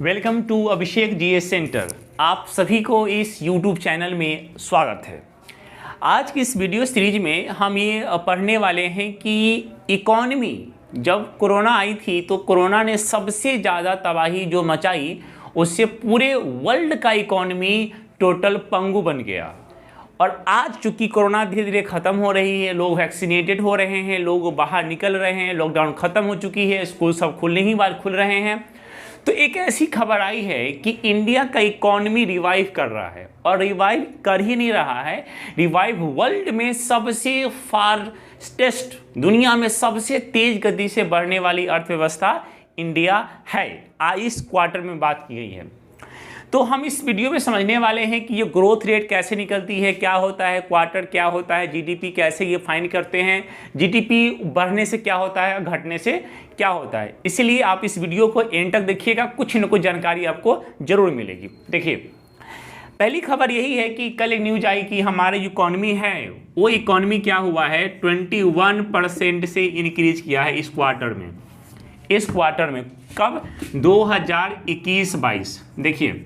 Welcome to Abhishek GS centre. आप सभी को इस YouTube चैनल में स्वागत है। आज की इस वीडियो सीरीज में हम ये पढ़ने वाले हैं कि इकॉनमी जब कोरोना आई थी तो कोरोना ने सबसे ज़्यादा तबाही जो मचाई उससे पूरे वर्ल्ड का इकॉनमी टोटल पंगु बन गया। और आज चूँकि कोरोना धीरे धीरे ख़त्म हो रही है, लोग वैक्सीनेटेड हो रहे हैं, लोग बाहर निकल रहे हैं, लॉकडाउन ख़त्म हो चुकी है, स्कूल सब खुलने ही बाद खुल रहे हैं, तो एक ऐसी खबर आई है कि इंडिया का इकॉनमी रिवाइव कर रहा है। और रिवाइव कर ही नहीं रहा है, रिवाइव वर्ल्ड में सबसे फास्टेस्ट, दुनिया में सबसे तेज गति से बढ़ने वाली अर्थव्यवस्था इंडिया है। इस क्वार्टर में बात की गई है। तो हम इस वीडियो में समझने वाले हैं कि ये ग्रोथ रेट कैसे निकलती है, क्या होता है क्वार्टर, क्या होता है जीडीपी, कैसे ये फाइंड करते हैं, जीडीपी बढ़ने से क्या होता है, घटने से क्या होता है। इसलिए आप इस वीडियो को एंड तक देखिएगा, कुछ न कुछ जानकारी आपको जरूर मिलेगी। देखिए, पहली खबर यही है कि कल एक न्यूज आई कि हमारे जो इकॉनमी है वो इकॉनमी क्या हुआ है, 21% से इंक्रीज किया है इस क्वार्टर में। इस क्वार्टर में कब? 2021-22। देखिए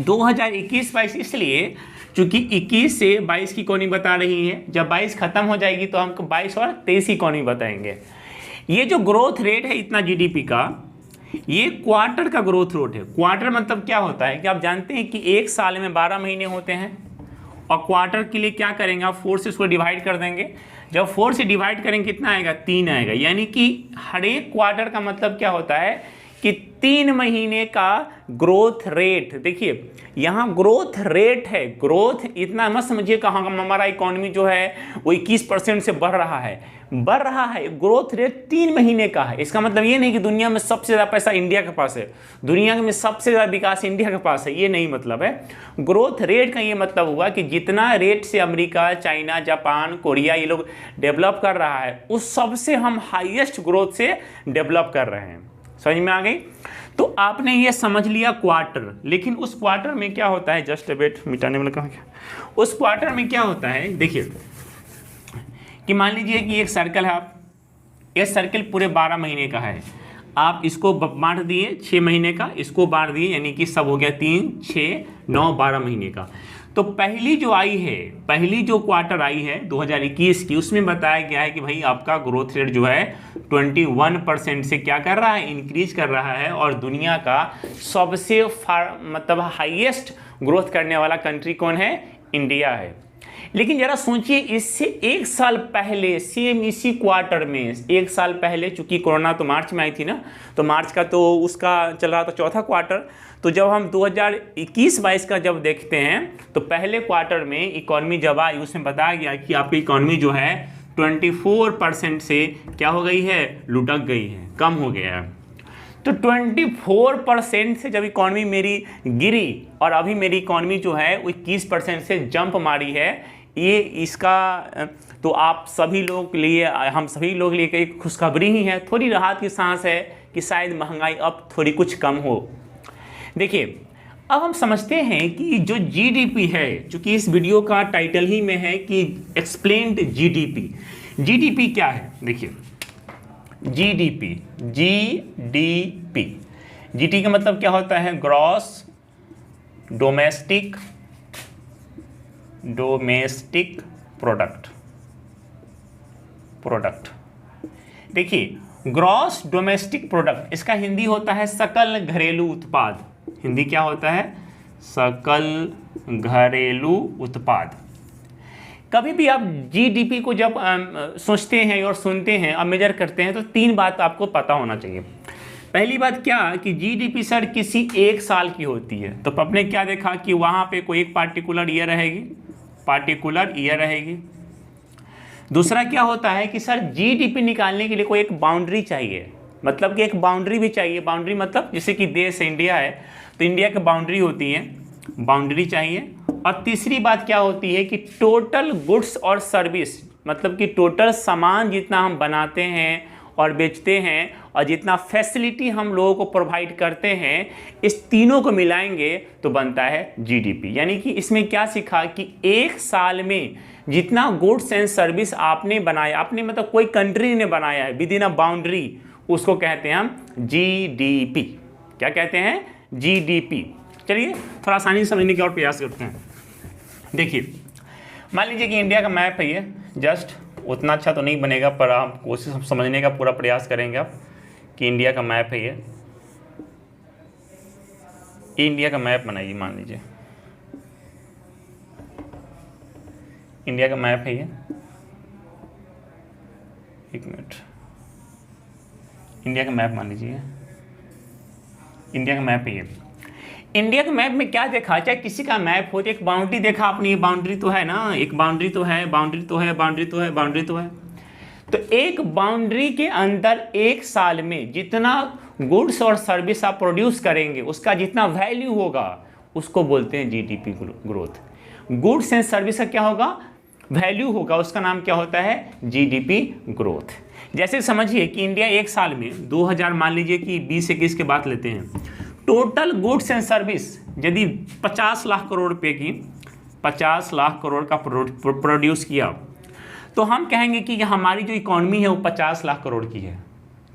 2021-22 इसलिए चूंकि 21 से 22 की इकॉनमी बता रही है, जब 22 खत्म हो जाएगी तो हम 22 और 23 की इकॉनमी बताएंगे। ये जो ग्रोथ रेट है इतना जीडीपी का, ये क्वार्टर का ग्रोथ रेट है। क्वार्टर मतलब क्या होता है कि आप जानते हैं कि एक साल में 12 महीने होते हैं और क्वार्टर के लिए क्या करेंगे आप, 4 से उसको डिवाइड कर देंगे। जब 4 से डिवाइड करेंगे कितना आएगा, 3 आएगा। यानी कि हर एक क्वार्टर का मतलब क्या होता है कि 3 महीने का ग्रोथ रेट। देखिए यहाँ ग्रोथ रेट है, ग्रोथ इतना मत समझिए कहाँ हमारा इकॉनमी जो है वो 21% से बढ़ रहा है, बढ़ रहा है। ग्रोथ रेट 3 महीने का है। इसका मतलब ये नहीं कि दुनिया में सबसे ज़्यादा पैसा इंडिया के पास है, दुनिया में सबसे ज़्यादा विकास इंडिया के पास है, ये नहीं मतलब है। ग्रोथ रेट का ये मतलब हुआ कि जितना रेट से अमेरिका, चाइना, जापान, कोरिया ये लोग डेवलप कर रहा है, उस सबसे हम हाईएस्ट ग्रोथ से डेवलप कर रहे हैं। समझ में आ गई? तो आपने ये समझ लिया क्वार्टर। लेकिन उस क्वार्टर में क्या होता है, जस्ट वेट, मिटाने वाला कहाँ गया? उस क्वार्टर में क्या होता है, देखिए कि मान लीजिए कि एक सर्कल है, आप ये सर्कल पूरे 12 महीने का है, आप इसको बांट दिए 6 महीने का, इसको बांट दिए, यानी कि सब हो गया 3, 6, 9, 12 महीने का। तो पहली जो आई है, पहली जो क्वार्टर आई है 2021 की, उसमें बताया गया है कि भाई आपका ग्रोथ रेट जो है 21% से क्या कर रहा है, इंक्रीज कर रहा है। और दुनिया का सबसे मतलब हाईएस्ट ग्रोथ करने वाला कंट्री कौन है, इंडिया है। लेकिन जरा सोचिए, इससे एक साल पहले सेम इसी क्वार्टर में, एक साल पहले, चूंकि कोरोना तो मार्च में आई थी ना, तो मार्च का तो उसका चल रहा था चौथा क्वार्टर। तो जब हम 2021-22 का जब देखते हैं तो पहले क्वार्टर में इकॉनमी जब आई, उसमें बताया गया कि आपकी इकॉनमी जो है 24% से क्या हो गई है, लुढ़क गई है, कम हो गया है। तो 24% से जब इकॉनमी मेरी गिरी और अभी मेरी इकॉनमी जो है वो 21% से जंप मारी है, ये इसका तो आप सभी लोगों के लिए, हम सभी लोगों के लिए एक खुशखबरी ही है, थोड़ी राहत की सांस है कि शायद महंगाई अब थोड़ी कुछ कम हो। देखिए अब हम समझते हैं कि जो जीडीपी है, चूंकि इस वीडियो का टाइटल ही में है कि एक्सप्लेन्ड जीडीपी। जीडीपी क्या है, देखिए जीडीपी, जीडीपी, जीडी का मतलब क्या होता है, ग्रॉस डोमेस्टिक प्रोडक्ट। देखिए ग्रॉस डोमेस्टिक प्रोडक्ट, इसका हिंदी होता है सकल घरेलू उत्पाद। हिंदी क्या होता है, सकल घरेलू उत्पाद। कभी भी आप जीडीपी को जब सोचते हैं और सुनते हैं और मेजर करते हैं तो 3 बात आपको पता होना चाहिए। पहली बात क्या कि जीडीपी सर किसी एक साल की होती है। तो आपने क्या देखा कि वहाँ पे कोई एक पार्टिकुलर ईयर रहेगी। दूसरा क्या होता है कि सर जीडीपी निकालने के लिए कोई एक बाउंड्री चाहिए, मतलब कि एक बाउंड्री भी चाहिए। बाउंड्री मतलब जैसे कि देश है, इंडिया है, तो इंडिया की बाउंड्री होती है, बाउंड्री चाहिए। और तीसरी बात क्या होती है कि टोटल गुड्स और सर्विस, मतलब कि टोटल सामान जितना हम बनाते हैं और बेचते हैं और जितना फैसिलिटी हम लोगों को प्रोवाइड करते हैं, इस तीनों को मिलाएंगे तो बनता है जीडीपी। यानी कि इसमें क्या सीखा कि एक साल में जितना गुड्स एंड सर्विस आपने बनाया, आपने मतलब कोई कंट्री ने बनाया है विद इन अ बाउंड्री, उसको कहते हैं हम जीडीपी। क्या कहते हैं? GDP। चलिए थोड़ा आसानी से समझने की और प्रयास करते हैं। देखिए मान लीजिए कि इंडिया का मैप है ये, जस्ट उतना अच्छा तो नहीं बनेगा पर आप कोशिश समझने का पूरा प्रयास करेंगे आप कि इंडिया का मैप है ये इंडिया का मैप बनाइए। मान लीजिए इंडिया का मैप है ये, एक मिनट, इंडिया का मैप मान लीजिए, इंडिया का मैप है ये। इंडिया के मैप में क्या देखा, चाहे किसी का मैप हो, तो एक बाउंड्री देखा आपने, ये बाउंड्री तो है ना, एक बाउंड्री तो है, बाउंड्री तो है, बाउंड्री तो है, बाउंड्री तो है। तो एक बाउंड्री के अंदर एक साल में जितना गुड्स और सर्विस आप प्रोड्यूस करेंगे उसका जितना वैल्यू होगा उसको बोलते हैं GDP growth. Goods and service का क्या होगा, वैल्यू होगा, उसका नाम क्या होता है, GDP ग्रोथ। जैसे समझिए कि इंडिया एक साल में 2000 मान लीजिए कि 20-21 के बात लेते हैं, टोटल गुड्स एंड सर्विस यदि 50 लाख करोड़ रुपए की 50 लाख करोड़ का प्रोड्यूस किया तो हम कहेंगे कि हमारी जो इकॉनमी है वो 50 लाख करोड़ की है।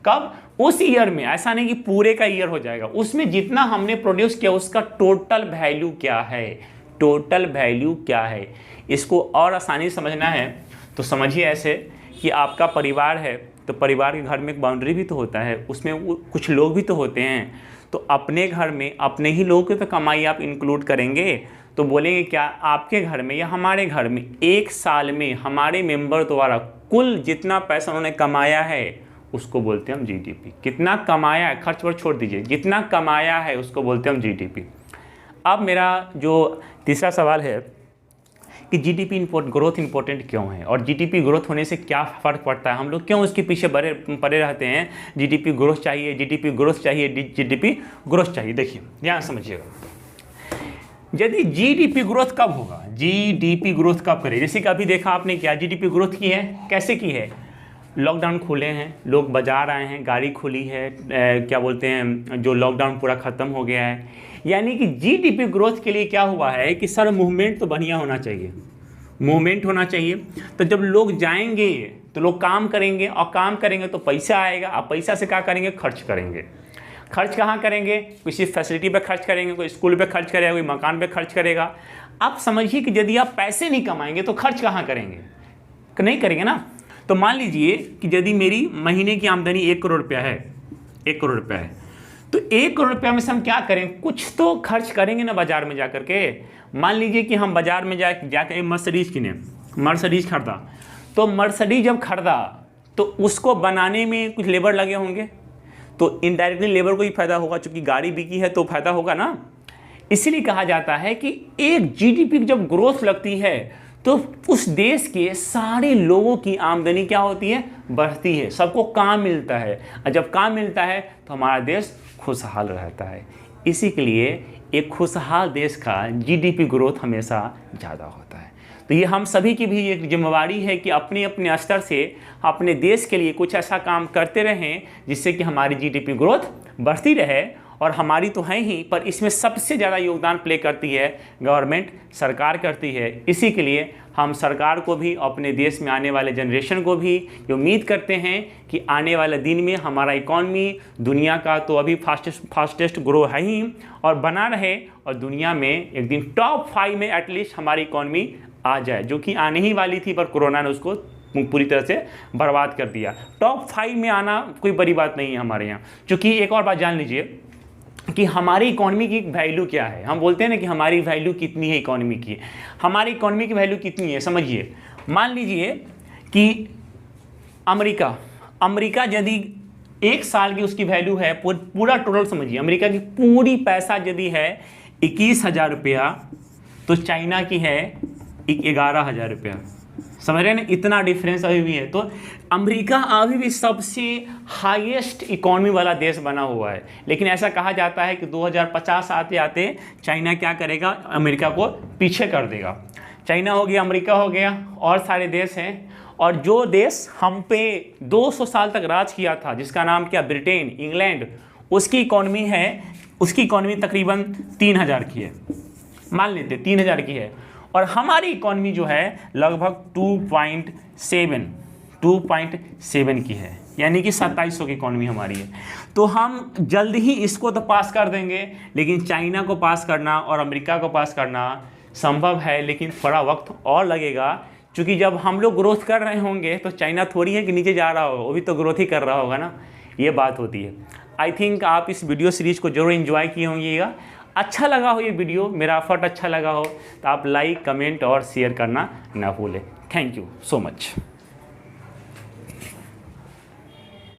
कब, उस ईयर में, ऐसा नहीं कि पूरे का ईयर हो जाएगा, उसमें जितना हमने प्रोड्यूस किया उसका टोटल वैल्यू क्या है, टोटल वैल्यू क्या है। इसको और आसानी से समझना है तो समझिए ऐसे कि आपका परिवार है तो परिवार के घर में एक बाउंड्री भी तो होता है, उसमें कुछ लोग भी तो होते हैं, तो अपने घर में अपने ही लोगों की तो कमाई आप इंक्लूड करेंगे, तो बोलेंगे क्या आपके घर में या हमारे घर में एक साल में हमारे मेंबर द्वारा कुल जितना पैसा उन्होंने कमाया है उसको बोलते हैं हम GDP। कितना कमाया है, खर्च पर छोड़ दीजिए, जितना कमाया है उसको बोलते हैं हम GDP। अब मेरा जो तीसरा सवाल है कि GDP ग्रोथ इंपॉर्टेंट क्यों है और GDP ग्रोथ होने से क्या फ़र्क पड़ता है, हम लोग क्यों उसके पीछे पड़े रहते हैं, GDP ग्रोथ चाहिए, GDP ग्रोथ चाहिए, GDP ग्रोथ चाहिए। देखिए यहाँ समझिएगा, यदि GDP ग्रोथ कब होगा, GDP ग्रोथ कब करे, जैसे कि अभी देखा आपने क्या GDP ग्रोथ की है, कैसे की है, लॉकडाउन खुले हैं, लोग बाजार आए हैं, गाड़ी खुली है, क्या बोलते हैं, जो लॉकडाउन पूरा ख़त्म हो गया है। यानी कि GDP ग्रोथ के लिए क्या हुआ है कि सर मूवमेंट तो बढ़िया होना चाहिए, मूवमेंट होना चाहिए। तो जब लोग जाएंगे तो लोग काम करेंगे और काम करेंगे तो पैसा आएगा, अब पैसा से क्या करेंगे, खर्च करेंगे। खर्च कहाँ करेंगे, किसी फैसिलिटी पे खर्च करेंगे, कोई स्कूल पे खर्च करेगा, कोई मकान पे खर्च करेगा। आप समझिए कि यदि आप पैसे नहीं कमाएंगे तो खर्च कहाँ करेंगे, नहीं करेंगे ना। तो मान लीजिए कि यदि मेरी महीने की आमदनी 1 करोड़ रुपया है, 1 करोड़ रुपया है, तो 1 करोड़ रुपया में से हम क्या करें, कुछ तो खर्च करेंगे ना बाजार में जा करके। मान लीजिए कि हम बाजार में जाकर मर्सिडीज किने, मर्सिडीज खरीदा, तो मर्सिडीज जब खरीदा तो उसको बनाने में कुछ लेबर लगे होंगे, तो इनडायरेक्टली लेबर को ही फायदा होगा, चूंकि गाड़ी बिकी है तो फायदा होगा ना। इसीलिए कहा जाता है कि एक GDP की जब ग्रोथ लगती है तो उस देश के सारे लोगों की आमदनी क्या होती है, बढ़ती है, सबको काम मिलता है, और जब काम मिलता है तो हमारा देश खुशहाल रहता है। इसी के लिए एक खुशहाल देश का GDP ग्रोथ हमेशा ज़्यादा होता है। तो ये हम सभी की भी एक जिम्मेवारी है कि अपने अपने स्तर से अपने देश के लिए कुछ ऐसा काम करते रहें जिससे कि हमारी GDP ग्रोथ बढ़ती रहे। और हमारी तो है ही, पर इसमें सबसे ज़्यादा योगदान प्ले करती है गवर्नमेंट, सरकार करती है। इसी के लिए हम सरकार को भी, अपने देश में आने वाले जनरेशन को भी ये उम्मीद करते हैं कि आने वाले दिन में हमारा इकॉनमी दुनिया का तो अभी फास्टेस्ट ग्रो है ही और बना रहे, और दुनिया में एक दिन टॉप 5 में एटलीस्ट हमारी इकॉनमी आ जाए, जो कि आने ही वाली थी पर कोरोना ने उसको पूरी तरह से बर्बाद कर दिया। टॉप 5 में आना कोई बड़ी बात नहीं है हमारे यहाँ। क्योंकि एक और बात जान लीजिए कि हमारी इकॉनमी की वैल्यू क्या है। हम बोलते हैं ना कि हमारी वैल्यू कितनी है इकॉनमी की, हमारी इकॉनमी की वैल्यू कितनी है। समझिए, मान लीजिए कि अमेरिका यदि 1 साल की उसकी वैल्यू है, पूरा टोटल समझिए, अमेरिका की पूरी पैसा यदि है 21,000 रुपया, तो चाइना की है 11,000 रुपया। समझ रहे हैं ना, इतना डिफरेंस अभी भी है। तो अमेरिका अभी भी सबसे हाईएस्ट इकॉनमी वाला देश बना हुआ है, लेकिन ऐसा कहा जाता है कि 2050 आते आते चाइना क्या करेगा, अमेरिका को पीछे कर देगा। चाइना हो गया, अमेरिका हो गया, और सारे देश हैं। और जो देश हम पे 200 साल तक राज किया था, जिसका नाम क्या, ब्रिटेन, इंग्लैंड, उसकी इकॉनमी तकरीबन 3,000 की है, मान लेते 3,000 की है। और हमारी इकॉनमी जो है लगभग 2.7 की है। यानी कि 2700 की इकॉनमी हमारी है। तो हम जल्द ही इसको तो पास कर देंगे, लेकिन चाइना को पास करना और अमेरिका को पास करना संभव है, लेकिन थोड़ा वक्त और लगेगा, क्योंकि जब हम लोग ग्रोथ कर रहे होंगे तो चाइना थोड़ी है कि नीचे जा रहा होगा, वो भी तो ग्रोथ ही कर रहा होगा ना, ये बात होती है। आई थिंक आप इस वीडियो सीरीज़ को जरूर एंजॉय किए होंगेगा। अच्छा लगा हो ये वीडियो, मेरा एफर्ट अच्छा लगा हो तो आप लाइक, कमेंट और शेयर करना ना भूलें। Thank you so much.